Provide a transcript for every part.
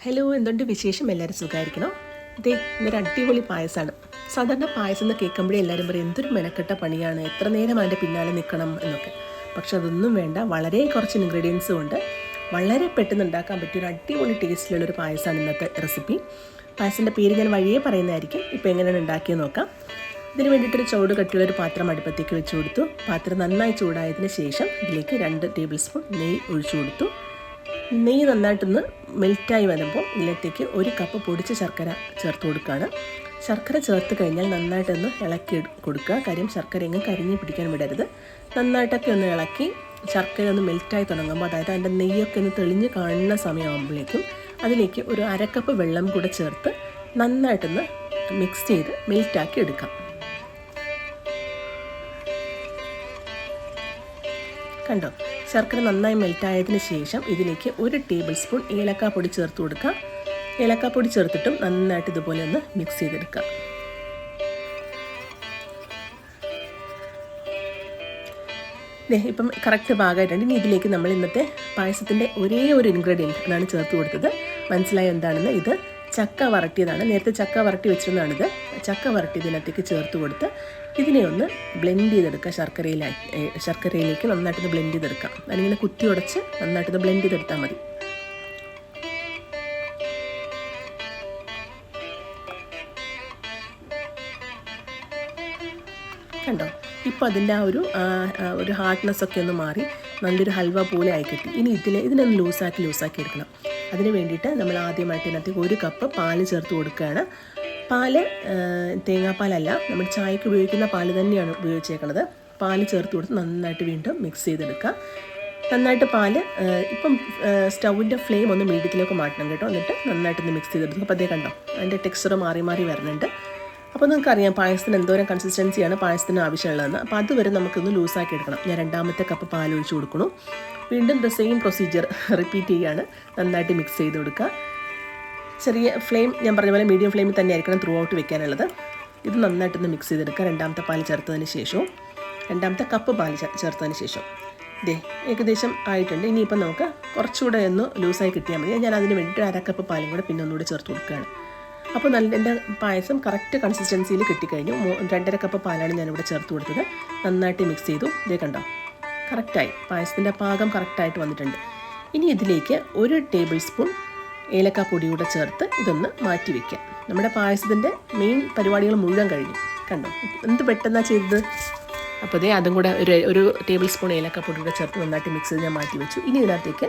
Hello, എന്തുണ്ട് വിശേഷം? എല്ലാവരും സുഖമായിരിക്കണോ? ഇതേ ഇന്നൊരു അടിപൊളി പായസമാണ്. സാധാരണ പായസം എന്ന് കേൾക്കുമ്പോഴേ എല്ലാവരും പറയും എന്തൊരു മെനക്കെട്ട പണിയാണ്, എത്ര നേരം അതിൻ്റെ പിന്നാലെ നിൽക്കണം എന്നൊക്കെ. പക്ഷെ അതൊന്നും വേണ്ട, വളരെ കുറച്ച് ഇൻഗ്രീഡിയൻസും കൊണ്ട് വളരെ പെട്ടെന്ന് ഉണ്ടാക്കാൻ പറ്റിയ ഒരു അടിപൊളി ടേസ്റ്റിലുള്ളൊരു പായസമാണ് ഇന്നത്തെ റെസിപ്പി. പായസത്തിൻ്റെ പേര് ഞാൻ വഴിയേ പറയുന്നതായിരിക്കും. ഇപ്പോൾ എങ്ങനെയാണ് ഉണ്ടാക്കിയത് നോക്കാം. ഇതിന് വേണ്ടിയിട്ടൊരു ചൂട് കട്ടിയുള്ളൊരു പാത്രം അടുപ്പത്തേക്ക് വെച്ച് കൊടുത്തു. പാത്രം നന്നായി ചൂടായതിന് ശേഷം ഇതിലേക്ക് 2 ടേബിൾ സ്പൂൺ നെയ്യ് ഒഴിച്ചു കൊടുത്തു. നെയ്യ് നന്നായിട്ടൊന്ന് മെൽറ്റായി വരുമ്പോൾ ഇതിലേക്ക് 1 കപ്പ് പൊടിച്ച ശർക്കര ചേർത്ത് കൊടുക്കുകയാണ്. ശർക്കര ചേർത്ത് കഴിഞ്ഞാൽ നന്നായിട്ടൊന്ന് ഇളക്കി കൊടുക്കുക. കാര്യം ശർക്കര എങ്ങും കരിഞ്ഞ് പിടിക്കാൻ വിടരുത്. നന്നായിട്ടൊക്കെ ഒന്ന് ഇളക്കി ശർക്കര ഒന്ന് മെൽറ്റായി തുടങ്ങുമ്പോൾ, അതായത് അതിൻ്റെ നെയ്യൊക്കെ ഒന്ന് തെളിഞ്ഞ് കാണുന്ന സമയമാകുമ്പോഴേക്കും അതിലേക്ക് ഒരു 1/2 കപ്പ് വെള്ളം കൂടെ ചേർത്ത് നന്നായിട്ടൊന്ന് മിക്സ് ചെയ്ത് മെൽറ്റാക്കി എടുക്കാം. കണ്ടോ, ശർക്കര നന്നായി മെൽറ്റായതിന് ശേഷം ഇതിലേക്ക് 1 ടേബിൾ സ്പൂൺ ഏലക്കാപ്പൊടി ചേർത്ത് കൊടുക്കുക. ഏലക്കാപ്പൊടി ചേർത്തിട്ടും നന്നായിട്ട് ഇതുപോലെ ഒന്ന് മിക്സ് ചെയ്തെടുക്കുക. ഇപ്പം കറക്റ്റ് ഭാഗമായിട്ടുണ്ട്. ഇനി ഇതിലേക്ക് നമ്മൾ ഇന്നത്തെ പായസത്തിൻ്റെ ഒരേ ഒരു ഇൻഗ്രീഡിയൻറ്റ് അതാണ് ചേർത്ത് കൊടുത്തത്. മനസ്സിലായി എന്താണെന്ന്? ഇത് ചക്ക വരട്ടിയതാണ്. നേരത്തെ ചക്ക വരട്ടി വെച്ചിരുന്നതാണിത്. ചക്ക വരട്ടി ഇതിനകത്തേക്ക് ചേർത്ത് കൊടുത്ത് ഇതിനെ ഒന്ന് ബ്ലെൻഡ് ചെയ്തെടുക്കുക. ശർക്കരയിലേക്ക് നന്നായിട്ടൊന്ന് ബ്ലെൻഡ് ചെയ്തെടുക്കാം. അതിങ്ങനെ കുത്തി ഉടച്ച് നന്നായിട്ടൊന്ന് ബ്ലെൻഡ് ചെയ്തെടുത്താൽ മതി. കണ്ടോ, ഇപ്പോൾ അതിൻ്റെ ആ ഒരു ഹാർഡ്നെസ്സൊക്കെ ഒന്ന് മാറി നല്ലൊരു ഹൽവ പോലെ ആയി കിട്ടി. ഇനി ഇതിനൊന്ന് ലൂസാക്കി എടുക്കണം. അതിന് വേണ്ടിയിട്ട് നമ്മൾ ആദ്യമായിട്ട് ഇതിനകത്തേക്ക് 1 കപ്പ് പാല് ചേർത്ത് കൊടുക്കുകയാണ്. പാല് തേങ്ങാപ്പാലല്ല, നമ്മൾ ചായക്ക് ഉപയോഗിക്കുന്ന പാല് തന്നെയാണ് ഉപയോഗിച്ചേക്കുന്നത്. പാല് ചേർത്ത് കൊടുത്ത് നന്നായിട്ട് വീണ്ടും മിക്സ് ചെയ്തെടുക്കുക. നന്നായിട്ട് പാല് ഇപ്പം സ്റ്റൗവിൻ്റെ ഫ്ലെയിം ഒന്ന് മീഡിയത്തിലേക്ക് മാറ്റണം കേട്ടോ. എന്നിട്ട് നന്നായിട്ടൊന്ന് മിക്സ് ചെയ്തെടുക്കും. അപ്പോൾ അതേ കണ്ടോ, അതിൻ്റെ ടെക്സ്ചർ മാറി വരുന്നുണ്ട്. അപ്പോൾ നിങ്ങൾക്കറിയാം പായസത്തിന് എന്തോരം കൺസിസ്റ്റൻസിയാണ് പായസത്തിന് ആവശ്യമുള്ളതെന്ന്. അപ്പോൾ അതുവരെ നമുക്കൊന്ന് ലൂസാക്കി എടുക്കണം. ഞാൻ 2ാമത്തെ കപ്പ് പാൽ ഒഴിച്ച് കൊടുക്കണം. വീണ്ടും ദ സെയിം പ്രൊസീജിയർ റിപ്പീറ്റ് ചെയ്യുകയാണ്. നന്നായിട്ട് മിക്സ് ചെയ്ത് കൊടുക്കുക. ചെറിയ ഫ്ലെയിം, ഞാൻ പറഞ്ഞ പോലെ മീഡിയം ഫ്ലെയിമിൽ തന്നെ ആയിരിക്കണം ത്രൂ ഔട്ട് വെക്കാനുള്ളത്. ഇത് നന്നായിട്ടൊന്ന് മിക്സ് ചെയ്തെടുക്കുക. 2ാമത്തെ പാൽ ചേർത്തതിന് ശേഷവും 2ാമത്തെ കപ്പ് പാൽ ചേർത്തതിന് ശേഷം ഏകദേശം ആയിട്ടുണ്ട്. ഇനിയിപ്പം നമുക്ക് കുറച്ചുകൂടെ ഒന്ന് ലൂസായി കിട്ടിയാൽ മതി. ഞാൻ അതിന് വേണ്ടിയിട്ട് 1/2 കപ്പ് പാലും കൂടെ പിന്നെ ഒന്നുകൂടെ ചേർത്ത് കൊടുക്കുകയാണ്. അപ്പോൾ എൻ്റെ പായസം കറക്റ്റ് കൺസിസ്റ്റൻസിയിൽ കിട്ടിക്കഴിഞ്ഞു. 2.5 കപ്പ് പാലാണ് ഞാനിവിടെ ചേർത്ത് കൊടുത്തത്. നന്നായിട്ട് മിക്സ് ചെയ്തു. കണ്ടോ, കറക്റ്റായി, പായസത്തിൻ്റെ പാകം കറക്റ്റായിട്ട് വന്നിട്ടുണ്ട്. ഇനി ഇതിലേക്ക് 1 ടേബിൾ സ്പൂൺ ഏലക്കാപ്പൊടി കൂടെ ചേർത്ത് ഇതൊന്ന് മാറ്റി വയ്ക്കാം. നമ്മുടെ പായസത്തിൻ്റെ മെയിൻ പരിപാടികൾ മുഴുവൻ കഴിഞ്ഞു. കണ്ടോ, എന്ത് പെട്ടെന്നാണ് ചെയ്തത്. അപ്പോൾ അതും കൂടെ ഒരു ടേബിൾ സ്പൂൺ ഏലക്കാപ്പൊടി കൂടെ ചേർത്ത് നന്നായിട്ട് മിക്സ് ചെയ്ത് ഞാൻ മാറ്റി വെച്ചു. ഇനി ഇതിനകത്തേക്ക്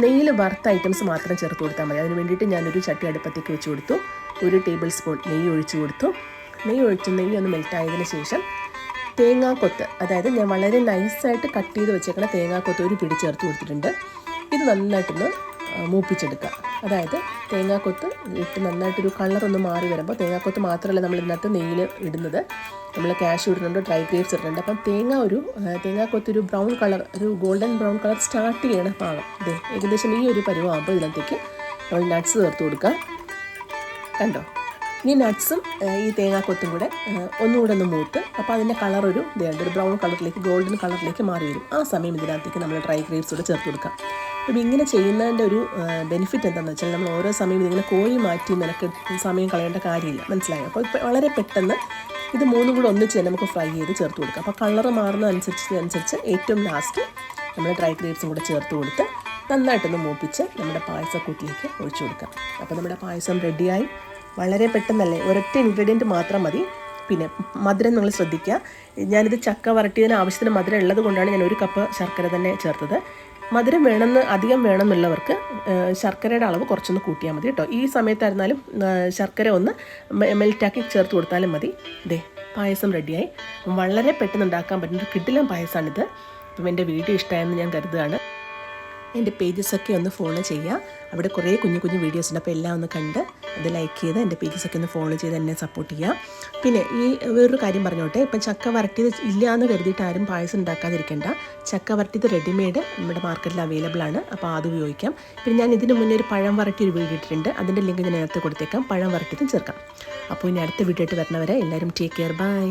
നെയ്യിൽ വറുത്ത ഐറ്റംസ് മാത്രം ചേർത്ത് കൊടുത്താൽ മതി. അതിന് വേണ്ടിയിട്ട് ഞാനൊരു ചട്ടി അടുപ്പത്തേക്ക് വെച്ച് കൊടുത്തു. 1 ടേബിൾ സ്പൂൺ നെയ്യ് ഒഴിച്ച് കൊടുത്തു. നെയ്യ് ഒന്ന് മെൽറ്റായതിന് ശേഷം തേങ്ങാക്കൊത്ത്, അതായത് ഞാൻ വളരെ നൈസായിട്ട് കട്ട് ചെയ്ത് വെച്ചേക്കണ തേങ്ങാക്കൊത്ത് ഒരു പിടി ചേർത്ത് കൊടുത്തിട്ടുണ്ട്. ഇത് നന്നായിട്ടൊന്ന് മൂപ്പിച്ചെടുക്കുക. അതായത് തേങ്ങാക്കൊത്ത് ഇട്ട് നന്നായിട്ടൊരു കളറൊന്ന് മാറി വരുമ്പോൾ, തേങ്ങാക്കൊത്ത് മാത്രമല്ല നമ്മൾ ഇതിനകത്ത് നെയ്യിൽ ഇടുന്നത്, നമ്മൾ കാഷ്യൂ ഇടുന്നുണ്ട്, ഡ്രൈ ഗ്രേപ്സ് ഇടുന്നുണ്ട്. അപ്പം തേങ്ങാക്കൊത്ത് ഒരു ബ്രൗൺ കളർ, ഒരു ഗോൾഡൻ ബ്രൗൺ കളർ സ്റ്റാർട്ട് ചെയ്യണ ഭാഗം ഏകദേശം ഈ ഒരു പരുവമാകുമ്പോൾ ഇതിനകത്തേക്ക് നമ്മൾ നട്ട്സ് ചേർത്ത് കൊടുക്കുക. കണ്ടോ, ഈ നട്ട്സും ഈ തേങ്ങാക്കൊത്തും കൂടെ ഒന്നുകൂടെ ഒന്ന് മൂത്ത്, അപ്പോൾ അതിൻ്റെ കളർ ഒരു ബ്രൗൺ കളറിലേക്ക്, ഗോൾഡൻ കളറിലേക്ക് മാറി വരും. ആ സമയം ഇതിനകത്തേക്ക് നമ്മൾ ഡ്രൈ ഗ്രേപ്സ് കൂടെ ചേർത്ത് കൊടുക്കാം. അപ്പം ഇങ്ങനെ ചെയ്യുന്നതിൻ്റെ ഒരു ബെനിഫിറ്റ് എന്താണെന്ന് വെച്ചാൽ, നമ്മൾ ഓരോ സമയം ഇതിങ്ങനെ കോഴി മാറ്റി നിനക്ക് സമയം കളയേണ്ട കാര്യമില്ല. മനസ്സിലായോ? അപ്പോൾ ഇപ്പോൾ വളരെ പെട്ടെന്ന് ഇത് 3 കൂടെ ഒന്നിച്ച് തന്നെ നമുക്ക് ഫ്രൈ ചെയ്ത് ചേർത്ത് കൊടുക്കാം. അപ്പോൾ കളറ് മാറുന്നതനുസരിച്ച് ഏറ്റവും ലാസ്റ്റ് നമ്മൾ ഡ്രൈ ഗ്രേപ്സും കൂടെ ചേർത്ത് കൊടുത്ത് നന്നായിട്ടൊന്ന് മൂപ്പിച്ച് നമ്മുടെ പായസക്കൂട്ടിലേക്ക് ഒഴിച്ചു കൊടുക്കാം. അപ്പോൾ നമ്മുടെ പായസം റെഡിയായി. വളരെ പെട്ടെന്നല്ലേ, ഒരൊറ്റ ഇൻഗ്രീഡിയൻറ്റ് മാത്രം മതി. പിന്നെ മധുരം നിങ്ങൾ ശ്രദ്ധിക്കുക. ഞാനിത് ചക്ക വരട്ടിയതിന് ആവശ്യത്തിന് മധുരം ഉള്ളത് കൊണ്ടാണ് ഞാൻ 1 കപ്പ് ശർക്കര തന്നെ ചേർത്തത്. മധുരം അധികം വേണമെന്നുള്ളവർക്ക് ശർക്കരയുടെ അളവ് കുറച്ചൊന്ന് കൂട്ടിയാൽ മതി കേട്ടോ. ഈ സമയത്തായിരുന്നാലും ശർക്കര ഒന്ന് മെൽറ്റാക്കി ചേർത്ത് കൊടുത്താലും മതി. പായസം റെഡിയായി. വളരെ പെട്ടെന്ന് ഉണ്ടാക്കാൻ പറ്റുന്ന കിടിലൻ പായസമാണിത്. അപ്പം എൻ്റെ വീഡിയോ ഇഷ്ടമായെന്ന് ഞാൻ കരുതുകയാണ്. എൻ്റെ പേജസൊക്കെ ഒന്ന് ഫോളോ ചെയ്യുക. അവിടെ കുറേ കുഞ്ഞു വീഡിയോസ് ഉണ്ട്. അപ്പോൾ എല്ലാം ഒന്ന് കണ്ട് അത് ലൈക്ക് ചെയ്ത് എൻ്റെ പേജസൊക്കെ ഒന്ന് ഫോളോ ചെയ്ത് എന്നെ സപ്പോർട്ട് ചെയ്യുക. പിന്നെ വേറൊരു കാര്യം പറഞ്ഞോട്ടെ, ഇപ്പം ചക്ക വരട്ടിയത് ഇല്ല എന്ന് കരുതിയിട്ട് ആരും പായസം ഉണ്ടാക്കാതിരിക്കേണ്ട. ചക്ക വരട്ടിയത് റെഡിമെയ്ഡ് നമ്മുടെ മാർക്കറ്റിൽ അവൈലബിൾ ആണ്. അപ്പോൾ അത് ഉപയോഗിക്കാം. പിന്നെ ഞാൻ ഇതിന് മുന്നേ ഒരു പഴം വരട്ടി ഒരു വീഡിയോ ഇട്ടിട്ടുണ്ട്. അതിൻ്റെ ലിങ്ക് ഞാൻ നേരത്തെ കൊടുത്തേക്കാം. പഴം വരട്ടിയതും ചേർക്കാം. അപ്പോൾ ഇനി അടുത്ത വീഡിയോ ആയിട്ട് വരുന്നവരെ എല്ലാവരും ടേക്ക് കെയർ. ബൈ.